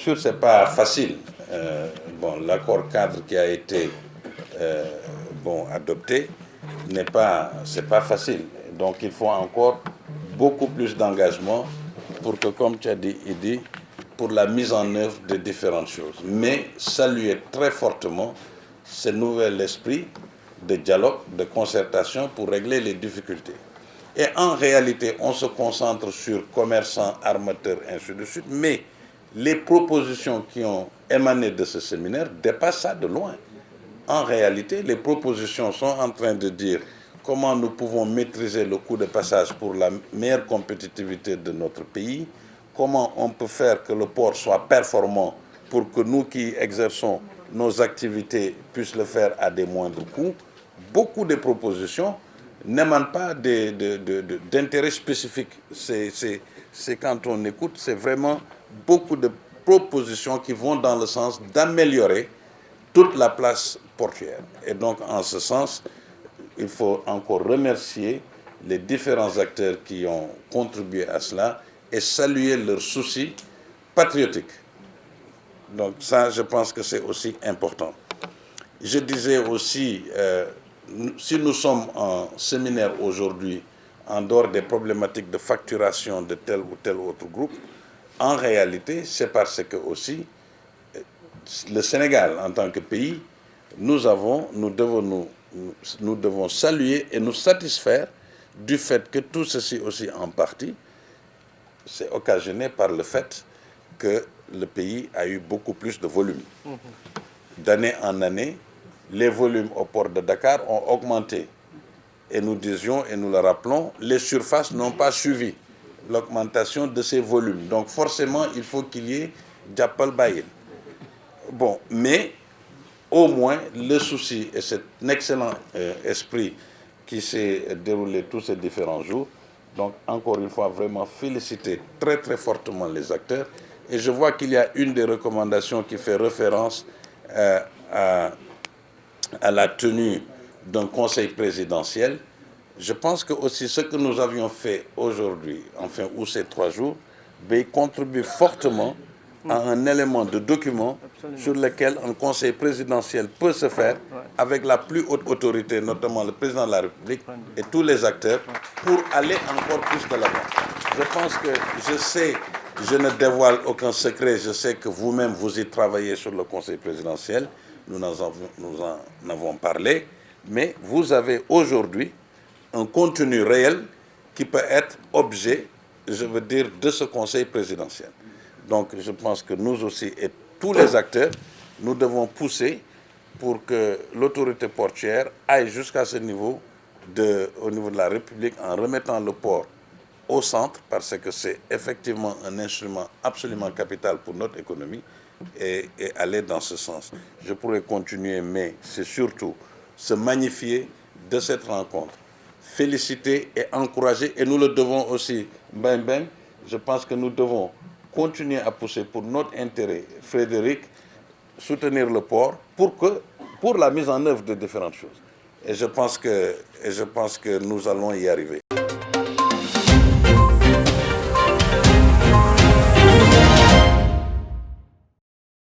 sûr, ce n'est pas facile. L'accord cadre qui a été adopté c'est pas facile. Donc il faut encore beaucoup plus d'engagement pour que, comme tu as dit, Idi, pour la mise en œuvre de différentes choses. Mais saluer très fortement ce nouvel esprit de dialogue, de concertation pour régler les difficultés. Et en réalité, on se concentre sur commerçants, armateurs, ainsi de suite, mais les propositions qui ont émané de ce séminaire dépassent ça de loin. En réalité, les propositions sont en train de dire comment nous pouvons maîtriser le coût de passage pour la meilleure compétitivité de notre pays, comment on peut faire que le port soit performant pour que nous qui exerçons nos activités puissent le faire à des moindres coûts. Beaucoup de propositions n'émanent pas d'intérêt spécifique. C'est quand on écoute, c'est vraiment beaucoup de propositions qui vont dans le sens d'améliorer toute la place portuaire. Et donc, en ce sens, il faut encore remercier les différents acteurs qui ont contribué à cela et saluer leur souci patriotique. Donc ça, je pense que c'est aussi important. Je disais aussi, si nous sommes en séminaire aujourd'hui, en dehors des problématiques de facturation de tel ou tel autre groupe, en réalité, c'est parce que aussi, le Sénégal, en tant que pays, nous devons saluer et nous satisfaire du fait que tout ceci aussi en partie, c'est occasionné par le fait que le pays a eu beaucoup plus de volume. D'année en année, les volumes au port de Dakar ont augmenté. Et nous disions, et nous le rappelons, les surfaces n'ont pas suivi l'augmentation de ces volumes. Donc forcément, il faut qu'il y ait Djapal Baïl. Bon, mais au moins, le souci et cet excellent esprit qui s'est déroulé tous ces différents jours. Donc, encore une fois, vraiment féliciter très très fortement les acteurs. Et je vois qu'il y a une des recommandations qui fait référence à la tenue d'un conseil présidentiel. Je pense que aussi ce que nous avions fait aujourd'hui, enfin, ou ces 3 jours, contribue fortement à un élément de document sur lequel un conseil présidentiel peut se faire avec la plus haute autorité, notamment le président de la République et tous les acteurs, pour aller encore plus de l'avant. Je pense que je ne dévoile aucun secret, je sais que vous-même vous y travaillez sur le conseil présidentiel, nous en avons parlé, mais vous avez aujourd'hui un contenu réel qui peut être objet, je veux dire, de ce conseil présidentiel. Donc je pense que nous aussi et tous les acteurs, nous devons pousser pour que l'autorité portuaire aille jusqu'à ce niveau, au niveau de la République, en remettant le port au centre, parce que c'est effectivement un instrument absolument capital pour notre économie, et aller dans ce sens. Je pourrais continuer, mais c'est surtout se magnifier de cette rencontre, féliciter et encourager, et nous le devons aussi, je pense que nous devons continuer à pousser pour notre intérêt, Frédéric, soutenir le port pour la mise en œuvre de différentes choses. Et je pense que nous allons y arriver.